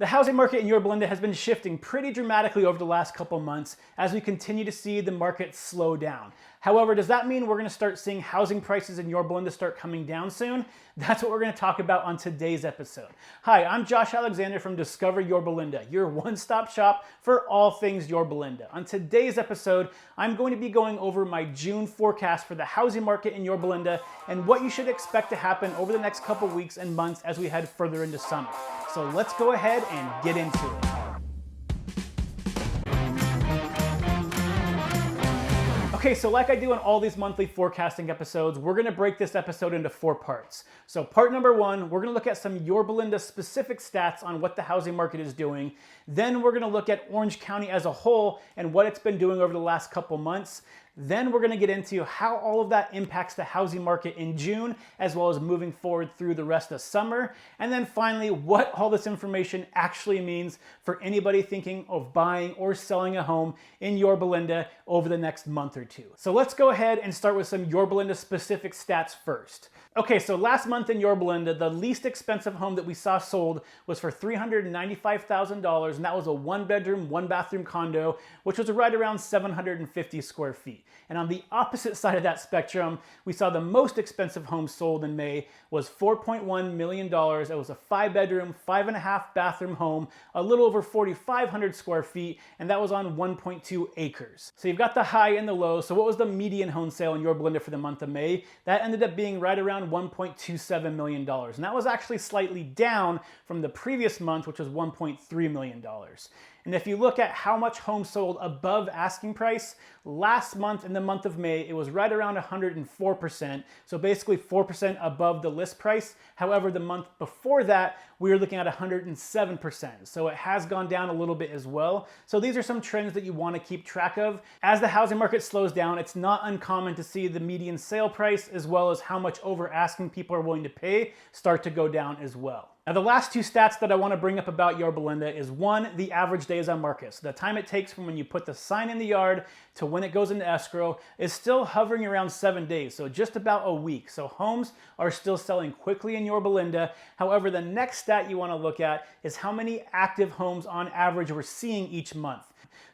The housing market in Yorba Linda has been shifting pretty dramatically over the last couple months as we continue to see the market slow down. However, does that mean we're going to start seeing housing prices in Yorba Linda start coming down soon? That's what we're going to talk about on today's episode. Hi, I'm Josh Alexander from Discover Yorba Linda, your one-stop shop for all things Yorba Linda. On today's episode, I'm going to be going over my June forecast for the housing market in Yorba Linda and what you should expect to happen over the next couple weeks and months as we head further into summer. So let's go ahead and get into it. Okay, so like I do in all these monthly forecasting episodes, we're gonna break this episode into 4 parts. So part number 1, we're gonna look at some Yorba Linda specific stats on what the housing market is doing. Then we're gonna look at Orange County as a whole and what it's been doing over the last couple months. Then we're gonna get into how all of that impacts the housing market in June, as well as moving forward through the rest of summer. And then finally, what all this information actually means for anybody thinking of buying or selling a home in Yorba Linda over the next month or two. So let's go ahead and start with some Yorba Linda specific stats first. Okay, so last month in Yorba Linda, the least expensive home that we saw sold was for $395,000, and that was a 1-bedroom, 1-bathroom condo, which was right around 750 square feet. And on the opposite side of that spectrum, we saw the most expensive home sold in May was $4.1 million. It was a 5-bedroom, 5.5-bathroom home, a little over 4,500 square feet, and that was on 1.2 acres. So you've got the high and the low. So what was the median home sale in Yorba Linda for the month of May? That ended up being right around $1.27 million. And that was actually slightly down from the previous month, which was $1.3 million. And if you look at how much homes sold above asking price, last month in the month of May, it was right around 104%. So basically 4% above the list price. However, the month before that, we were looking at 107%. So it has gone down a little bit as well. So these are some trends that you want to keep track of. As the housing market slows down, it's not uncommon to see the median sale price as well as how much over asking people are willing to pay start to go down as well. Now, the last 2 stats that I want to bring up about Yorba Linda is 1, the average days on market. So the time it takes from when you put the sign in the yard to when it goes into escrow is still hovering around 7 days, so just about a week. So homes are still selling quickly in Yorba Linda. However, the next stat you want to look at is how many active homes on average we're seeing each month.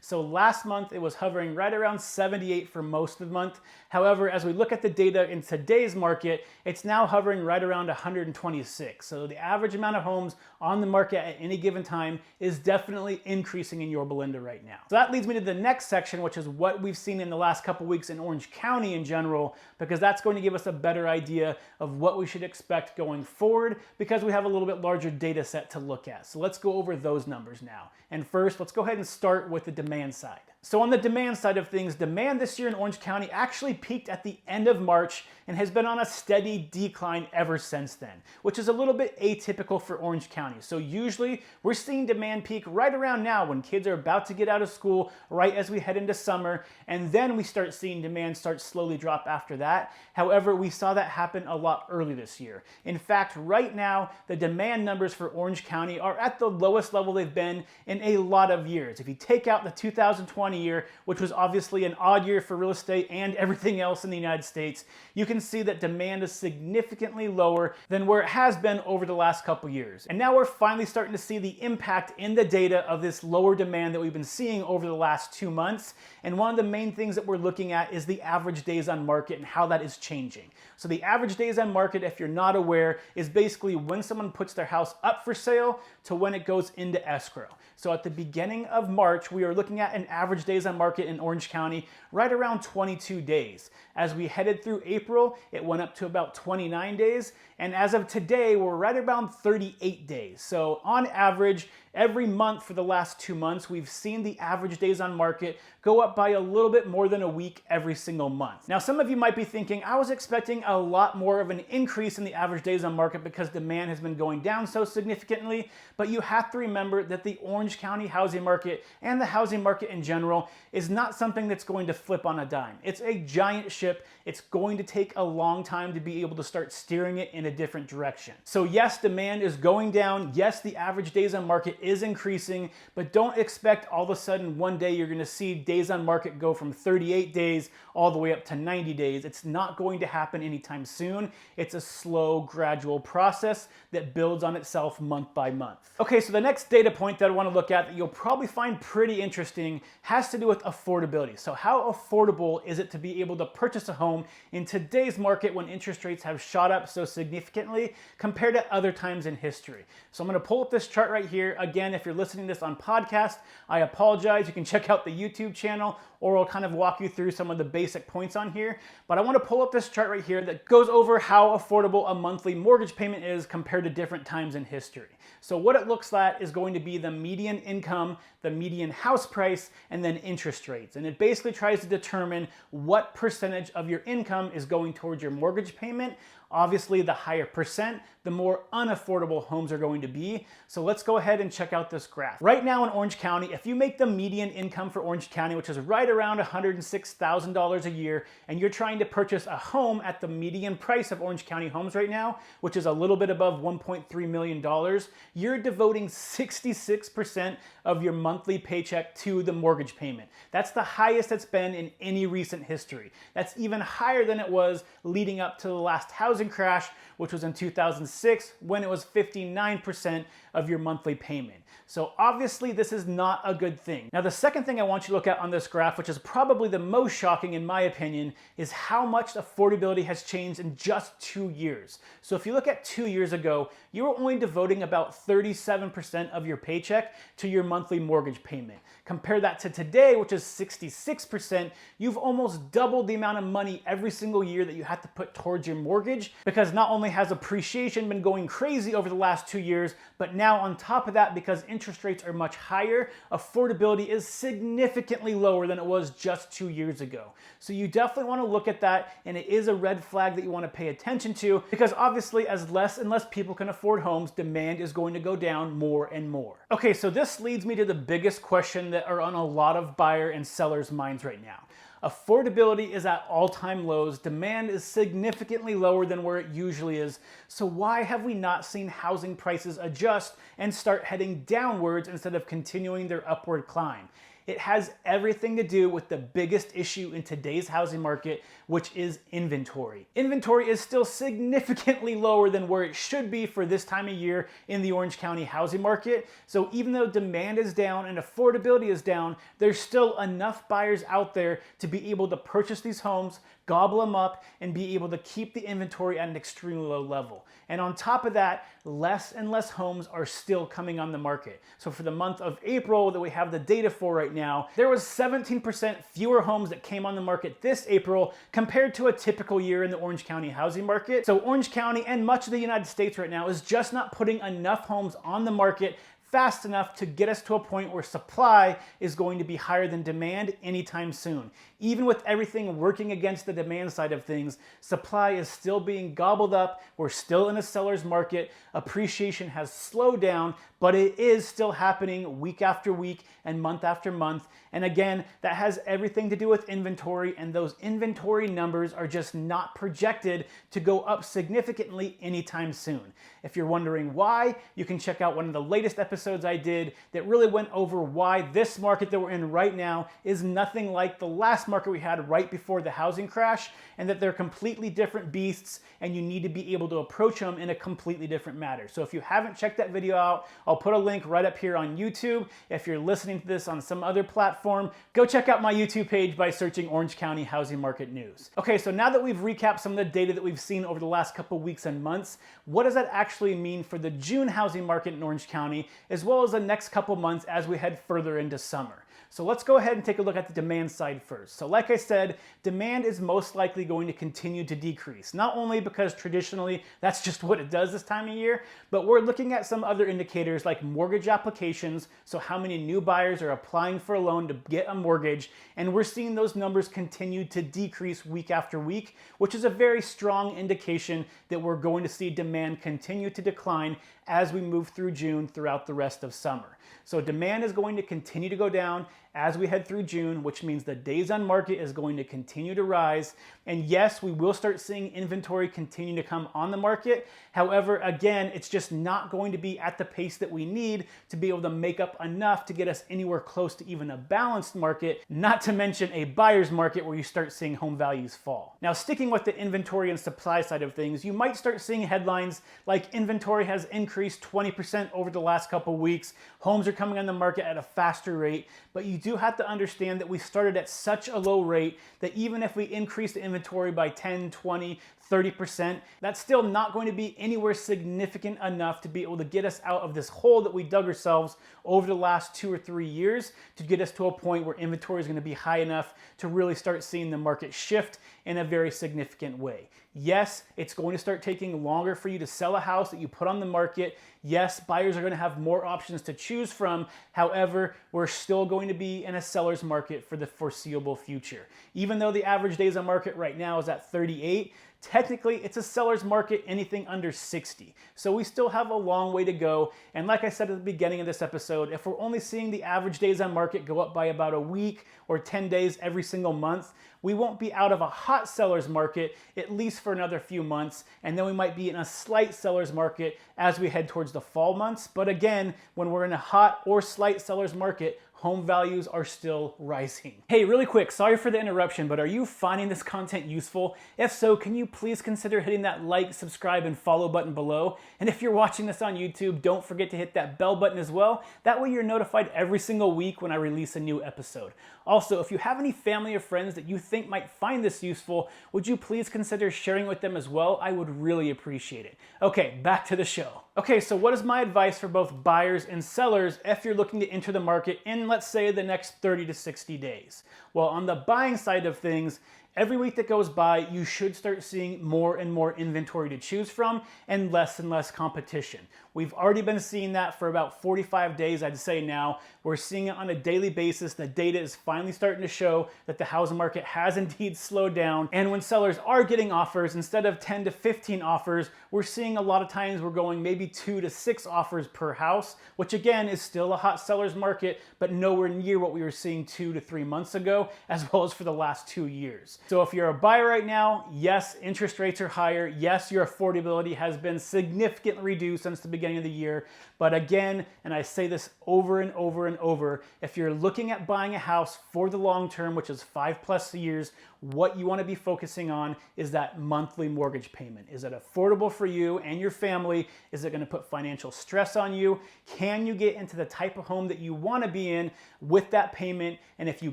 So last month it was hovering right around 78 for most of the month. However, as we look at the data in today's market, it's now hovering right around 126. So the average amount of homes on the market at any given time is definitely increasing in Yorba Linda right now. So that leads me to the next section, which is what we've seen in the last couple weeks in Orange County in general, because that's going to give us a better idea of what we should expect going forward, because we have a little bit larger data set to look at. So let's go over those numbers now. And first, let's go ahead and start with the demand side. So on the demand side of things, demand this year in Orange County actually peaked at the end of March and has been on a steady decline ever since then, which is a little bit atypical for Orange County. So usually we're seeing demand peak right around now when kids are about to get out of school, right as we head into summer, and then we start seeing demand start slowly drop after that. However, we saw that happen a lot early this year. In fact, right now, the demand numbers for Orange County are at the lowest level they've been in a lot of years. If you take out the 2020 year, which was obviously an odd year for real estate and everything else in the United States, you can see that demand is significantly lower than where it has been over the last couple years. And now we're finally starting to see the impact in the data of this lower demand that we've been seeing over the last 2 months. And one of the main things that we're looking at is the average days on market and how that is changing. So the average days on market, if you're not aware, is basically when someone puts their house up for sale to when it goes into escrow. So at the beginning of March, we are looking at an average days on market in Orange County right around 22 days. As we headed through April, it went up to about 29 days. And as of today, we're right around 38 days. So on average, every month for the last 2 months, we've seen the average days on market go up by a little bit more than a week every single month. Now, some of you might be thinking, I was expecting a lot more of an increase in the average days on market because demand has been going down so significantly, but you have to remember that the Orange County housing market and the housing market in general is not something that's going to flip on a dime. It's a giant ship. It's going to take a long time to be able to start steering it in a different direction. So yes, demand is going down. Yes, the average days on market is increasing, but don't expect all of a sudden one day you're going to see days on market go from 38 days all the way up to 90 days. It's not going to happen anytime soon. It's a slow, gradual process that builds on itself month by month. Okay, so the next data point that I want to look at that you'll probably find pretty interesting has to do with affordability. So how affordable is it to be able to purchase a home in today's market when interest rates have shot up so significantly compared to other times in history? So I'm going to pull up this chart right here. Again, if you're listening to this on podcast, I apologize. You can check out the YouTube channel, or I'll kind of walk you through some of the basic points on here. But I want to pull up this chart right here that goes over how affordable a monthly mortgage payment is compared to different times in history. So what it looks like is going to be the median income, the median house price, and then interest rates. And it basically tries to determine what percentage of your income is going towards your mortgage payment. Obviously, the higher percent, the more unaffordable homes are going to be. So let's go ahead and check out this graph. Right now in Orange County, if you make the median income for Orange County, which is right around $106,000 a year, and you're trying to purchase a home at the median price of Orange County homes right now, which is a little bit above $1.3 million, you're devoting 66% of your monthly paycheck to the mortgage payment. That's the highest it's been in any recent history. That's even higher than it was leading up to the last housing crash, which was in 2006, when it was 59% of your monthly payment. So obviously this is not a good thing. Now the second thing I want you to look at on this graph, which is probably the most shocking in my opinion, is how much affordability has changed in just 2 years. So if you look at 2 years ago, you were only devoting about 37% of your paycheck to your monthly mortgage payment. Compare that to today, which is 66%, you've almost doubled the amount of money every single year that you have to put towards your mortgage, because not only has appreciation been going crazy over the last 2 years, but now on top of that, because interest rates are much higher, affordability is significantly lower than it was just 2 years ago. So you definitely want to look at that, and it is a red flag that you want to pay attention to, because obviously as less and less people can afford homes, demand is going to go down more and more. Okay, so this leads me to the biggest question that are on a lot of buyer and sellers' minds right now. Affordability is at all-time lows. Demand is significantly lower than where it usually is. So why have we not seen housing prices adjust and start heading downwards instead of continuing their upward climb? It has everything to do with the biggest issue in today's housing market, which is inventory. Inventory is still significantly lower than where it should be for this time of year in the Orange County housing market. So even though demand is down and affordability is down, there's still enough buyers out there to be able to purchase these homes, gobble them up, and be able to keep the inventory at an extremely low level. And on top of that, less and less homes are still coming on the market. So for the month of April that we have the data for right now, there was 17% fewer homes that came on the market this April compared to a typical year in the Orange County housing market. So Orange County and much of the United States right now is just not putting enough homes on the market fast enough to get us to a point where supply is going to be higher than demand anytime soon. Even with everything working against the demand side of things, supply is still being gobbled up. We're still in a seller's market. Appreciation has slowed down, but it is still happening week after week and month after month. And again, that has everything to do with inventory, and those inventory numbers are just not projected to go up significantly anytime soon. If you're wondering why, you can check out one of the latest episodes I did that really went over why this market that we're in right now is nothing like the last market we had right before the housing crash, and that they're completely different beasts, and you need to be able to approach them in a completely different manner. So if you haven't checked that video out, I'll put a link right up here on YouTube. If you're listening to this on some other platform, go check out my YouTube page by searching Orange County Housing Market News. Okay, so now that we've recapped some of the data that we've seen over the last couple weeks and months, what does that actually mean for the June housing market in Orange County, as well as the next couple months as we head further into summer? So let's go ahead and take a look at the demand side first. So like I said, demand is most likely going to continue to decrease, not only because traditionally that's just what it does this time of year, but we're looking at some other indicators like mortgage applications, so how many new buyers are applying for a loan to get a mortgage, and we're seeing those numbers continue to decrease week after week, which is a very strong indication that we're going to see demand continue to decline as we move through June throughout the rest of summer. So demand is going to continue to go down as we head through June, which means the days on market is going to continue to rise. And yes, we will start seeing inventory continue to come on the market. However, again, it's just not going to be at the pace that we need to be able to make up enough to get us anywhere close to even a balanced market, not to mention a buyer's market where you start seeing home values fall. Now, sticking with the inventory and supply side of things, you might start seeing headlines like inventory has increased 20% over the last couple weeks, homes are coming on the market at a faster rate, but you do have to understand that we started at such a low rate that even if we increase the inventory by 10, 20, 30%, that's still not going to be anywhere significant enough to be able to get us out of this hole that we dug ourselves over the last 2 or 3 years to get us to a point where inventory is going to be high enough to really start seeing the market shift in a very significant way. Yes, it's going to start taking longer for you to sell a house that you put on the market. Yes, buyers are going to have more options to choose from. However, we're still going to be in a seller's market for the foreseeable future. Even though the average days on market right now is at 38, technically it's a seller's market anything under 60. So we still have a long way to go. And like I said at the beginning of this episode, if we're only seeing the average days on market go up by about a week or 10 days every single month, we won't be out of a hot seller's market at least for another few months, and then we might be in a slight seller's market as we head towards the fall months. But again, when we're in a hot or slight seller's market, home values are still rising. Hey, really quick, sorry for the interruption, but are you finding this content useful? If so, can you please consider hitting that like, subscribe, and follow button below? And if you're watching this on YouTube, don't forget to hit that bell button as well. That way you're notified every single week when I release a new episode. Also, if you have any family or friends that you think might find this useful, would you please consider sharing with them as well? I would really appreciate it. Okay, back to the show. Okay, so what is my advice for both buyers and sellers if you're looking to enter the market in, let's say, the next 30 to 60 days? Well, on the buying side of things, every week that goes by, you should start seeing more and more inventory to choose from and less competition. We've already been seeing that for about 45 days, I'd say now. We're seeing it on a daily basis. The data is finally starting to show that the housing market has indeed slowed down. And when sellers are getting offers, instead of 10 to 15 offers, we're seeing a lot of times we're going maybe 2 to 6 offers per house, which again is still a hot seller's market, but nowhere near what we were seeing 2 to 3 months ago, as well as for the last 2 years. So if you're a buyer right now, yes, interest rates are higher. Yes, your affordability has been significantly reduced since the beginning of the year. But again, and I say this over and over and over, if you're looking at buying a house for the long term, which is 5+ years, what you want to be focusing on is that monthly mortgage payment. Is it affordable for you and your family? Is it going to put financial stress on you? Can you get into the type of home that you want to be in with that payment? And if you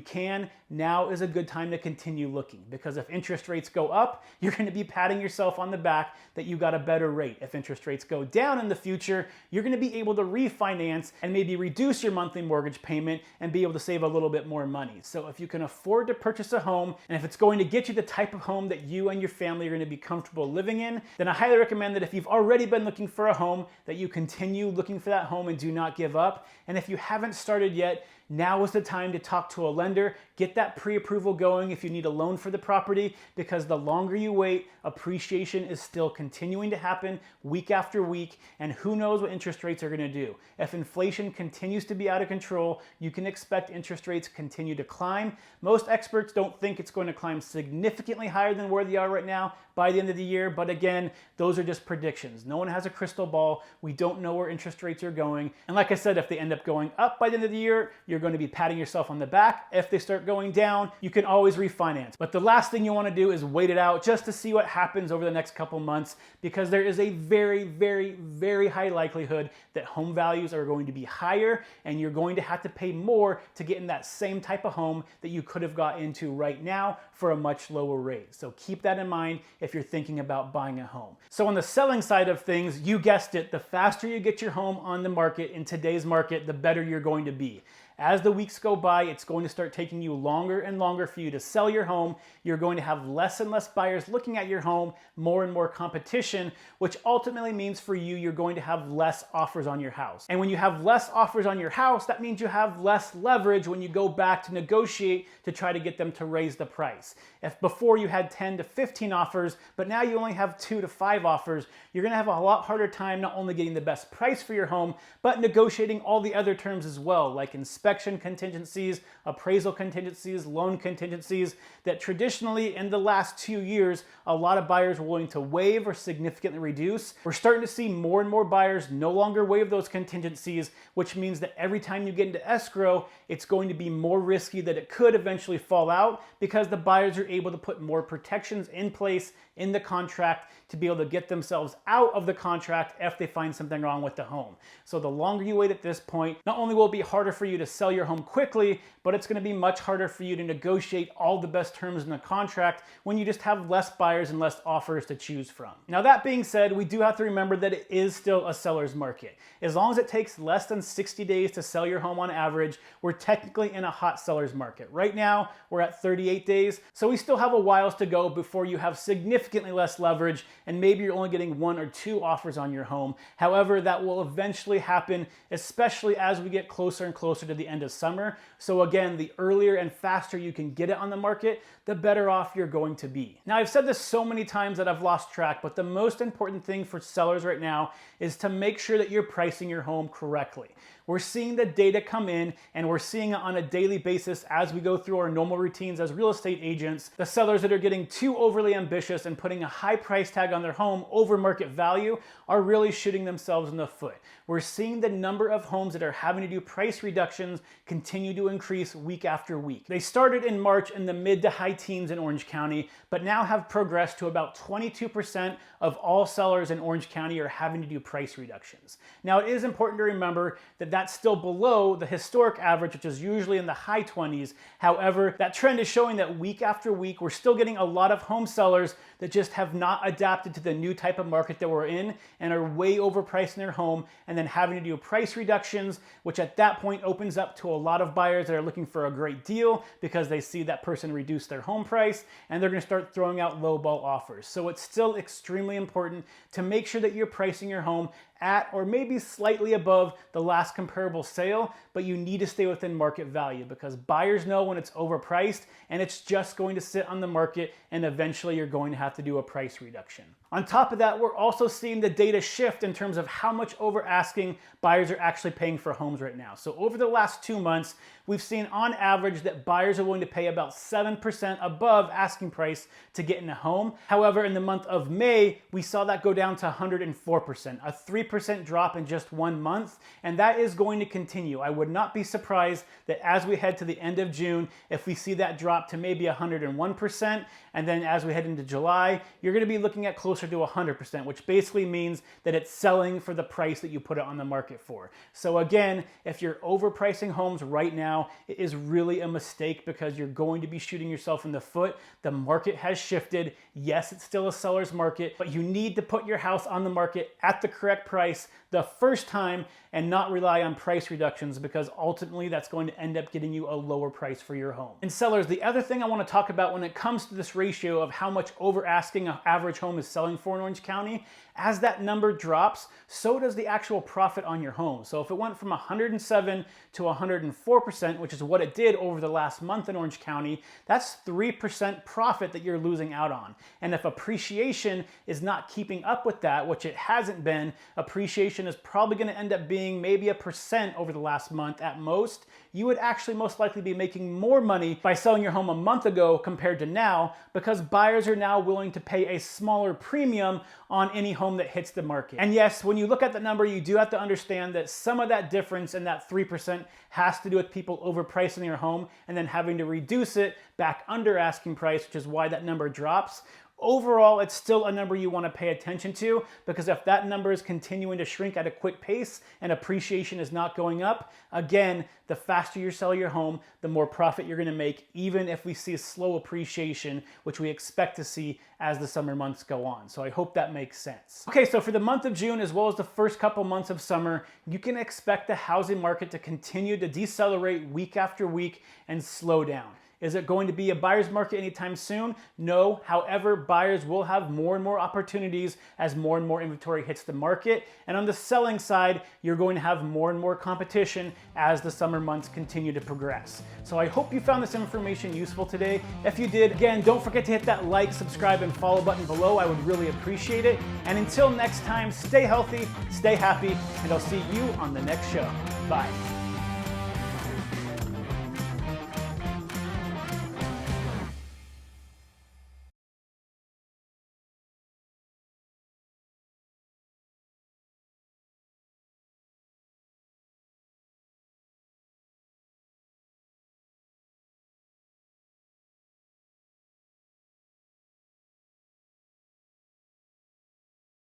can, now is a good time to continue looking, because if interest rates go up, you're going to be patting yourself on the back that you got a better rate. If interest rates go down in the future, you're going to be able to refinance and maybe reduce your monthly mortgage payment and be able to save a little bit more money. So if you can afford to purchase a home, and if it's going to get you the type of home that you and your family are going to be comfortable living in, then I highly recommend that if you've already been looking for a home, that you continue looking for that home and do not give up. And if you haven't started yet, now is the time to talk to a lender, get that pre-approval going if you need a loan for the property, because the longer you wait, appreciation is still continuing to happen week after week, and who knows what interest rates are going to do. If inflation continues to be out of control, you can expect interest rates continue to climb. Most experts don't think it's going to climb significantly higher than where they are right now by the end of the year, but again, those are just predictions. No one has a crystal ball. We don't know where interest rates are going. And like I said, if they end up going up by the end of the year, you're going to be patting yourself on the back. If they start going down, you can always refinance. But the last thing you want to do is wait it out just to see what happens over the next couple months, because there is a very, very, very high likelihood that home values are going to be higher, and you're going to have to pay more to get in that same type of home that you could have got into right now for a much lower rate. So keep that in mind if you're thinking about buying a home. So on the selling side of things, you guessed it, the faster you get your home on the market in today's market, the better you're going to be. As the weeks go by, it's going to start taking you longer and longer for you to sell your home. You're going to have less and less buyers looking at your home, more and more competition, which ultimately means for you, you're going to have less offers on your house. And when you have less offers on your house, that means you have less leverage when you go back to negotiate to try to get them to raise the price. If before you had 10 to 15 offers, but now you only have 2 to 5 offers, you're going to have a lot harder time not only getting the best price for your home, but negotiating all the other terms as well, like inspection contingencies, appraisal contingencies, loan contingencies, that traditionally in the last 2 years, a lot of buyers were willing to waive or significantly reduce. We're starting to see more and more buyers no longer waive those contingencies, which means that every time you get into escrow, it's going to be more risky that it could eventually fall out because the buyers are able to put more protections in place in the contract to be able to get themselves out of the contract if they find something wrong with the home. So the longer you wait at this point, not only will it be harder for you to sell your home quickly, but it's going to be much harder for you to negotiate all the best terms in the contract when you just have less buyers and less offers to choose from. Now that being said, we do have to remember that it is still a seller's market. As long as it takes less than 60 days to sell your home on average, we're technically in a hot seller's market. Right now, we're at 38 days, so we still have a while to go before you have significantly less leverage and maybe you're only getting 1 or 2 offers on your home. However, that will eventually happen, especially as we get closer and closer to the end of summer. So again, the earlier and faster you can get it on the market, the better off you're going to be. Now, I've said this so many times that I've lost track, but the most important thing for sellers right now is to make sure that you're pricing your home correctly. We're seeing the data come in and we're seeing it on a daily basis as we go through our normal routines as real estate agents. The sellers that are getting too overly ambitious and putting a high price tag on their home over market value are really shooting themselves in the foot. We're seeing the number of homes that are having to do price reductions continue to increase week after week. They started in March in the mid to high teens in Orange County, but now have progressed to about 22% of all sellers in Orange County are having to do price reductions. Now, it is important to remember that that's still below the historic average, which is usually in the high 20s. However, that trend is showing that week after week, we're still getting a lot of home sellers that just have not adapted to the new type of market that we're in and are way overpricing their home and then having to do price reductions, which at that point opens up to a lot of buyers that are looking for a great deal because they see that person reduce their home price and they're going to start throwing out lowball offers. So it's still extremely important to make sure that you're pricing your home at or maybe slightly above the last comparable sale, but you need to stay within market value because buyers know when it's overpriced and it's just going to sit on the market and eventually you're going to have to do a price reduction. On top of that, we're also seeing the data shift in terms of how much over asking buyers are actually paying for homes right now. So over the last 2 months, we've seen on average that buyers are willing to pay about 7% above asking price to get in a home. However, in the month of May, we saw that go down to 104%, a 3% drop in just 1 month, and that is going to continue. I would not be surprised that as we head to the end of June, if we see that drop to maybe 101%, and then as we head into July, you're going to be looking at closer to 100%, which basically means that it's selling for the price that you put it on the market for. So again, if you're overpricing homes right now, it is really a mistake because you're going to be shooting yourself in the foot. The market has shifted. Yes, it's still a seller's market, but you need to put your house on the market at the correct price the first time and not rely on price reductions because ultimately that's going to end up getting you a lower price for your home. And sellers, the other thing I want to talk about when it comes to this ratio of how much over asking an average home is selling for in Orange County, as that number drops, so does the actual profit on your home. So if it went from 107 to 104%, which is what it did over the last month in Orange County, that's 3% profit that you're losing out on. And if appreciation is not keeping up with that, which it hasn't been, appreciation is probably going to end up being maybe 1% over the last month at most. You would actually most likely be making more money by selling your home a month ago compared to now because buyers are now willing to pay a smaller premium on any home that hits the market. And yes, when you look at the number, you do have to understand that some of that difference in that 3% has to do with people overpricing their home and then having to reduce it back under asking price, which is why that number drops. Overall, it's still a number you want to pay attention to, because if that number is continuing to shrink at a quick pace and appreciation is not going up, again, the faster you sell your home, the more profit you're going to make, even if we see a slow appreciation, which we expect to see as the summer months go on. So I hope that makes sense. Okay, so for the month of June, as well as the first couple months of summer, you can expect the housing market to continue to decelerate week after week and slow down. Is it going to be a buyer's market anytime soon? No. However, buyers will have more and more opportunities as more and more inventory hits the market. And on the selling side, you're going to have more and more competition as the summer months continue to progress. So I hope you found this information useful today. If you did, again, don't forget to hit that like, subscribe, and follow button below. I would really appreciate it. And until next time, stay healthy, stay happy, and I'll see you on the next show. Bye.